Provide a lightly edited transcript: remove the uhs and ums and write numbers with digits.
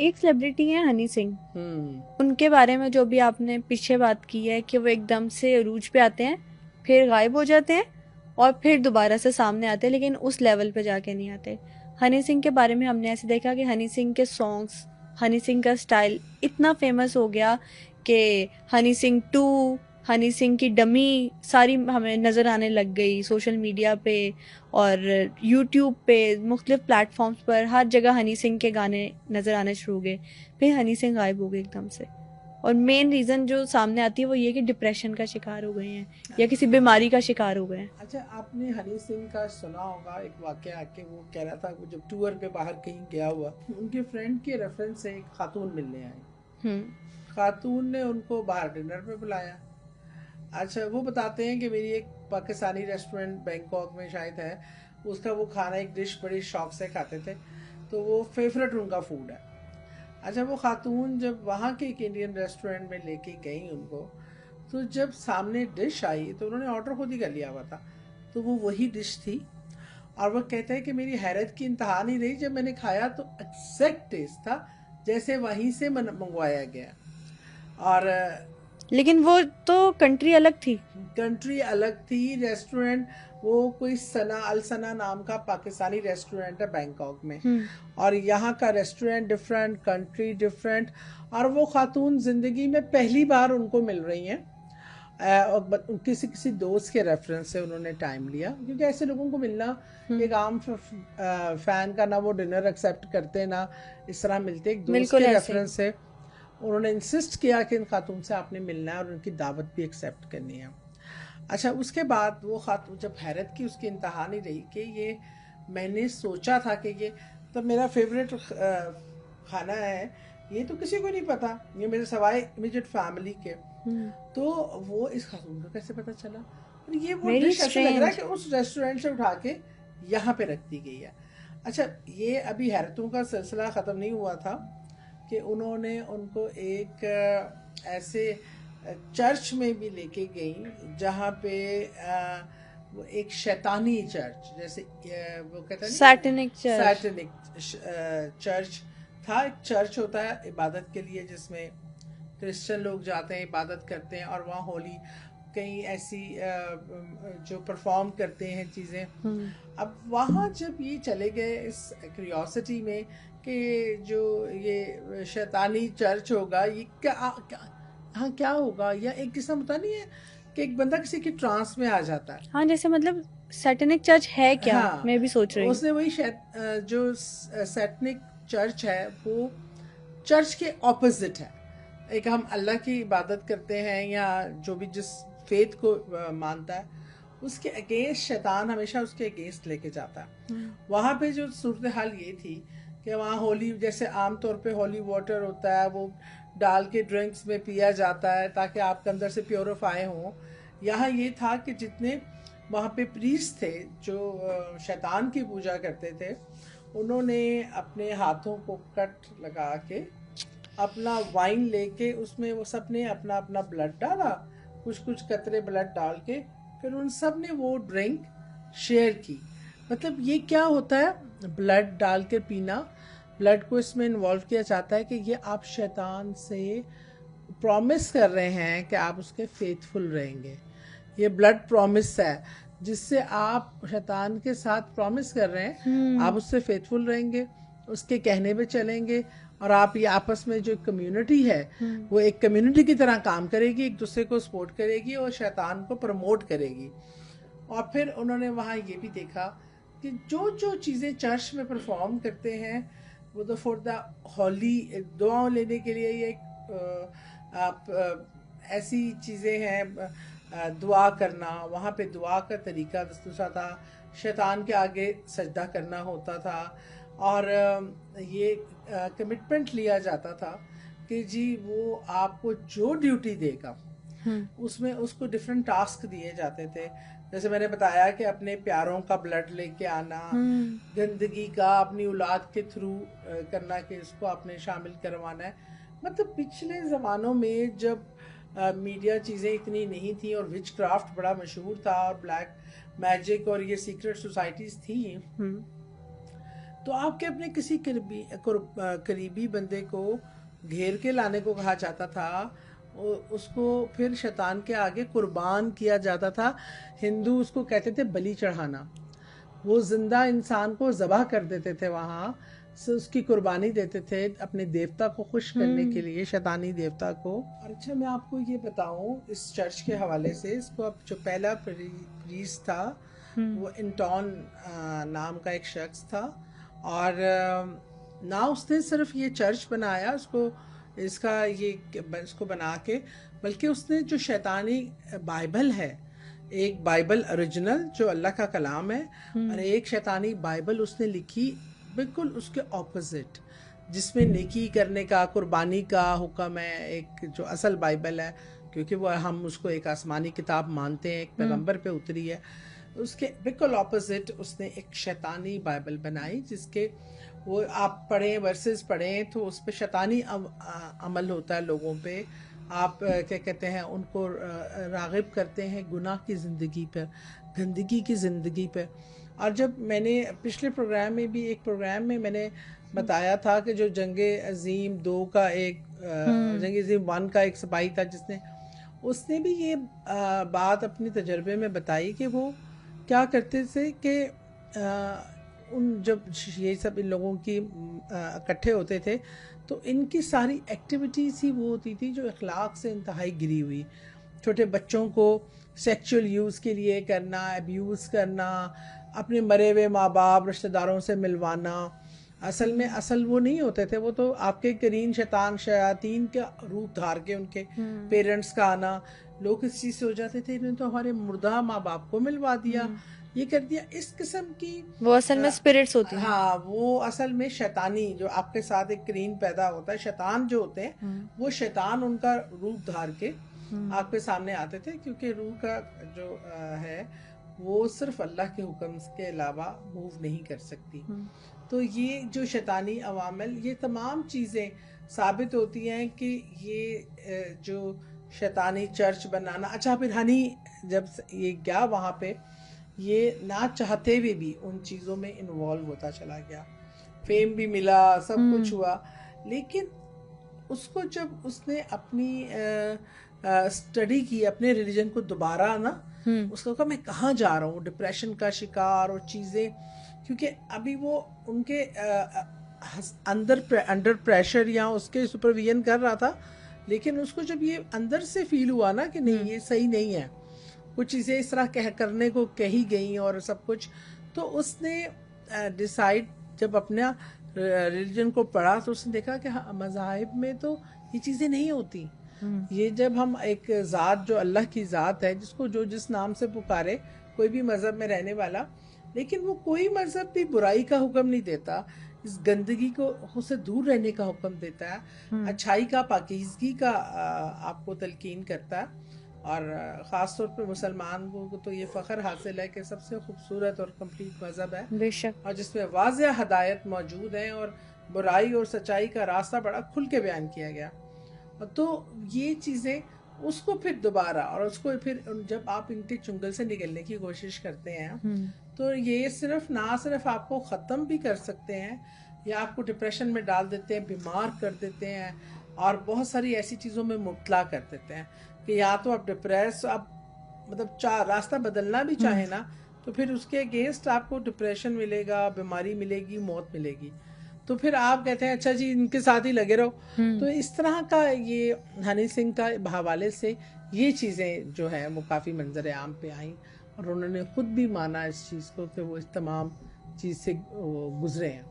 एक सेलिब्रिटी है हनी सिंह। उनके बारे में जो भी आपने पीछे बात की है कि वो एकदम से अरूज पे आते हैं, फिर गायब हो जाते हैं और फिर दोबारा से सामने आते हैं, लेकिन उस लेवल पे जाके नहीं आते। हनी सिंह के बारे में हमने ऐसे देखा कि हनी सिंह के सॉन्ग्स, हनी सिंह का स्टाइल इतना फेमस हो गया कि हनी सिंह टू, हनी सिंह की डमी सारी हमें नज़र आने लग गई सोशल मीडिया पे और यूट्यूब पे, मुख्तलिफ प्लेटफॉर्म्स पर हर जगह हनी सिंह के गाने नज़र आने शुरू हो गए। फिर हनी सिंह गायब हो गए एकदम से, और मेन रीज़न जो सामने आती है वो ये कि डिप्रेशन का शिकार हो गए हैं या किसी बीमारी का शिकार हो गए हैं। अच्छा, आपने हनी सिंह का सुना होगा एक वाकया कि वो कह रहा था, वो जब टूर पे बाहर कहीं गया हुआ, उनके फ्रेंड के रेफरेंस से एक खातून मिलने आई। खातून ने उनको बाहर डिनर पे बुलाया। अच्छा, वो बताते हैं कि मेरी एक पाकिस्तानी रेस्टोरेंट बैंकॉक में शायद है, उसका वो खाना एक डिश बड़ी शौक से खाते थे, तो वो फेवरेट उनका फूड है। अच्छा, वो खातून जब वहाँ के एक इंडियन रेस्टोरेंट में लेके गई उनको, तो जब सामने डिश आई तो उन्होंने ऑर्डर खुद ही कर लिया हुआ था, तो वो वही डिश थी। और वो कहते हैं कि मेरी हैरत की इंतहा नहीं रही जब मैंने खाया तो एग्जैक्ट टेस्ट था जैसे वहीं से मंगवाया गया। और लेकिन वो तो कंट्री अलग थी। कंट्री अलग थी, रेस्टोरेंट वो कोई सना अल सना नाम का पाकिस्तानी रेस्टोरेंट है बैंकॉक में, और यहाँ का रेस्टोरेंट डिफरेंट, कंट्री डिफरेंट। और वो खातून ज़िंदगी में पहली बार उनको मिल रही हैं, और किसी किसी दोस्त के रेफरेंस से उन्होंने टाइम लिया, क्योंकि ऐसे लोगों को मिलना एक आम फैन का ना वो डिनर एक्सेप्ट करते ना इस तरह मिलते, एक दोस्त के रेफरेंस से उन्होंने इंसिस्ट किया कि इन खातून से आपने मिलना है और उनकी दावत भी एक्सेप्ट करनी है। अच्छा, उसके बाद वो खातून जब हैरत की उसकी इंतहा नहीं रही कि ये मैंने सोचा था कि ये तो मेरा फेवरेट खाना है, ये तो किसी को नहीं पता, ये मेरे सवाए इमीडिएट फैमिली के। तो वो इस खातून को कैसे पता चला? और ये वो डिश ऐसे लग रहा है कि उस रेस्टोरेंट से उठा के यहाँ पे रख दी गई है। अच्छा, ये अभी हैरतों का सिलसिला ख़त्म नहीं हुआ था कि उन्होंने उनको एक ऐसे चर्च में भी लेके गई जहाँ पे वो एक शैतानी चर्च, जैसे वो कहते हैं सैटनिक चर्च था। एक चर्च होता है इबादत के लिए जिसमें क्रिश्चियन लोग जाते हैं, इबादत करते हैं, और वहाँ होली कई ऐसी जो परफॉर्म करते हैं चीज़ें। अब वहाँ जब ये चले गए इस क्यूरियोसिटी में कि जो ये शैतानी चर्च होगा ये हाँ क्या होगा, या एक किस्म होता नहीं है कि एक बंदा किसी की ट्रांस में आ जाता है। हाँ, जैसे मतलब सैटनिक चर्च है क्या? हाँ, मैं भी सोच रही हूँ। उसने वही जो सैटनिक चर्च है वो चर्च के ऑपोजिट है। एक हम अल्लाह की इबादत करते हैं या जो भी जिस फेथ को मानता है उसके अगेंस्ट शैतान हमेशा उसके अगेंस्ट लेके जाता है। वहाँ पे जो सूरत हाल ये थी कि वहाँ होली, जैसे आमतौर पे होली वाटर होता है वो डाल के ड्रिंक्स में पिया जाता है ताकि आपके अंदर से प्योरीफाई हो। यहाँ ये था कि जितने वहाँ पे प्रीस्ट थे जो शैतान की पूजा करते थे, उन्होंने अपने हाथों को कट लगा के अपना वाइन लेके उसमें वो सब ने अपना अपना ब्लड डाला, कुछ कुछ कतरे ब्लड डाल के फिर उन सब ने वो ड्रिंक शेयर की। मतलब ये क्या होता है, ब्लड डाल के पीना, ब्लड को इसमें इन्वॉल्व किया जाता है कि ये आप शैतान से प्रॉमिस कर रहे हैं कि आप उसके फेथफुल रहेंगे। ये ब्लड प्रॉमिस है जिससे आप शैतान के साथ प्रॉमिस कर रहे हैं आप उससे फेथफुल रहेंगे, उसके कहने पे चलेंगे, और आप ये आपस में जो कम्युनिटी है वो एक कम्युनिटी की तरह काम करेगी, एक दूसरे को सपोर्ट करेगी और शैतान को प्रमोट करेगी। और फिर उन्होंने वहाँ ये भी देखा कि जो जो चीज़ें चर्च में परफॉर्म करते हैं वो तो फॉर द होली दुआ लेने के लिए ये आप ऐसी चीज़ें हैं, दुआ करना, वहाँ पे दुआ का तरीका दूसरा था, शैतान के आगे सजदा करना होता था, और ये कमिटमेंट लिया जाता था कि जी वो आपको जो ड्यूटी देगा उसमें उसको डिफरेंट टास्क दिए जाते थे। जैसे मैंने बताया कि अपने प्यारों का ब्लड लेके आना, गंदगी का अपनी औलाद के थ्रू करना कि इसको आपने शामिल करवाना है। मतलब पिछले ज़मानों में जब मीडिया चीज़ें इतनी नहीं थी और विच क्राफ्ट बड़ा मशहूर था और ब्लैक मैजिक और ये सीक्रेट सोसाइटीज़ थी, तो आपके अपने किसी करीबी बंदे को घेर के लाने को कहा जाता था, उसको फिर शैतान के आगे कुर्बान किया जाता था। हिंदू उसको कहते थे बलि चढ़ाना। वो जिंदा इंसान को ज़बह कर देते थे वहाँ से, उसकी कुर्बानी देते थे अपने देवता को खुश करने के लिए, शैतानी देवता को। और अच्छा मैं आपको ये बताऊं इस चर्च के हवाले से, इसको अब जो पहला प्रीस्ट था वो इंटॉन नाम का एक शख्स था, और ना उसने सिर्फ ये चर्च बनाया इसको बना के, बल्कि उसने जो शैतानी बाइबल है, एक बाइबल ओरिजिनल जो अल्लाह का कलाम है, और एक शैतानी बाइबल उसने लिखी बिल्कुल उसके ऑपोजिट, जिसमें नेकी करने का, कुर्बानी का हुक्म है, एक जो असल बाइबल है, क्योंकि वो हम उसको एक आसमानी किताब मानते हैं, एक पैगंबर पे उतरी है, उसके बिल्कुल ऑपोजिट उसने एक शैतानी बाइबल बनाई, जिसके वो आप पढ़ें, वर्सेस पढ़ें तो उस पर शैतानी अमल होता है लोगों पे। आप क्या कहते हैं, उनको राग़िब करते हैं गुनाह की ज़िंदगी पर, गंदगी की ज़िंदगी पर। और जब मैंने पिछले प्रोग्राम में भी, एक प्रोग्राम में मैंने बताया था कि जो जंगे अजीम 2 का एक जंगे अजीम 1 का एक सिपाही था, उसने भी ये बात अपने तजर्बे में बताई कि वो क्या करते थे कि जब ये सब इन लोगों की इकट्ठे होते थे तो इनकी सारी एक्टिविटीज़ ही वो होती थी जो अखलाक से इंतहाई गिरी हुई। छोटे बच्चों को सेक्सुअल यूज़ के लिए करना, अब्यूज़ करना, अपने मरे हुए माँ बाप रिश्तेदारों से मिलवाना। असल वो नहीं होते थे, वो तो आपके करीन शयातीन का रूप धार के उनके पेरेंट्स का आना। लोग इस चीज़ से हो जाते थे, इन्होंने तो हमारे मुर्दा माँ बाप को मिलवा दिया, ये कर दिया। इस किस्म की वो असल में स्पिरिट्स होती हैं। हाँ, वो असल में शैतानी, जो आपके साथ एक करीन पैदा होता है, शैतान जो होते हैं वो शैतान उनका रूप धार के आपके सामने आते थे, क्योंकि रूह का जो है वो सिर्फ अल्लाह के हुक्म के अलावा मूव नहीं कर सकती। तो ये जो शैतानी अवामिल, ये तमाम चीज़ें साबित होती हैं कि ये जो शैतानी चर्च बनाना। अच्छा, फिर हनी जब ये गया वहाँ पे, ये ना चाहते हुए भी उन चीज़ों में इन्वॉल्व होता चला गया, फेम भी मिला, सब कुछ हुआ, लेकिन उसको जब उसने अपनी स्टडी की, अपने रिलीजन को दोबारा ना, उसको कहा मैं कहाँ जा रहा हूँ, डिप्रेशन का शिकार और चीज़ें, क्योंकि अभी वो उनके अंडर प्रेशर या उसके सुपरविजन कर रहा था, लेकिन उसको जब ये अंदर से फील हुआ ना कि नहीं ये सही नहीं है, कुछ चीज़ें इस तरह करने को कही गई और सब कुछ, तो उसने डिसाइड, जब अपना रिलीजन को पढ़ा तो उसने देखा कि हाँ, मज़ाहिब में तो ये चीज़ें नहीं होती। ये जब हम एक ज़ात, जो अल्लाह की ज़ात है, जिसको जो जिस नाम से पुकारे, कोई भी मज़हब में रहने वाला, लेकिन वो कोई मज़हब भी बुराई का हुक्म नहीं देता, इस गंदगी को उससे दूर रहने का हुक्म देता है, अच्छाई का, पाकीज़गी का आपको तलकीन करता है। और ख़ास तौर पे मुसलमान को तो ये फ़ख्र हासिल है कि सबसे खूबसूरत और कंप्लीट मज़हब है बेशक, और जिसमें वाज़ेह हदायत मौजूद है और बुराई और सच्चाई का रास्ता बड़ा खुल के बयान किया गया। तो ये चीज़ें उसको फिर दोबारा, और उसको फिर जब आप इनके चुंगल से निकलने की कोशिश करते हैं तो ये ना सिर्फ आपको ख़त्म भी कर सकते हैं, या आपको डिप्रेशन में डाल देते हैं, बीमार कर देते हैं, और बहुत सारी ऐसी चीज़ों में मुब्तला कर देते हैं कि या तो आप डिप्रेस, आप मतलब रास्ता बदलना भी चाहे ना, तो फिर उसके अगेंस्ट आपको डिप्रेशन मिलेगा, बीमारी मिलेगी, मौत मिलेगी। तो फिर आप कहते हैं अच्छा जी इनके साथ ही लगे रहो। तो इस तरह का ये हनी सिंह का हवाले से ये चीज़ें जो है वो काफ़ी मंजर आम पे आई, और उन्होंने खुद भी माना इस चीज़ को कि वो इस तमाम चीज़ से गुजरे हैं।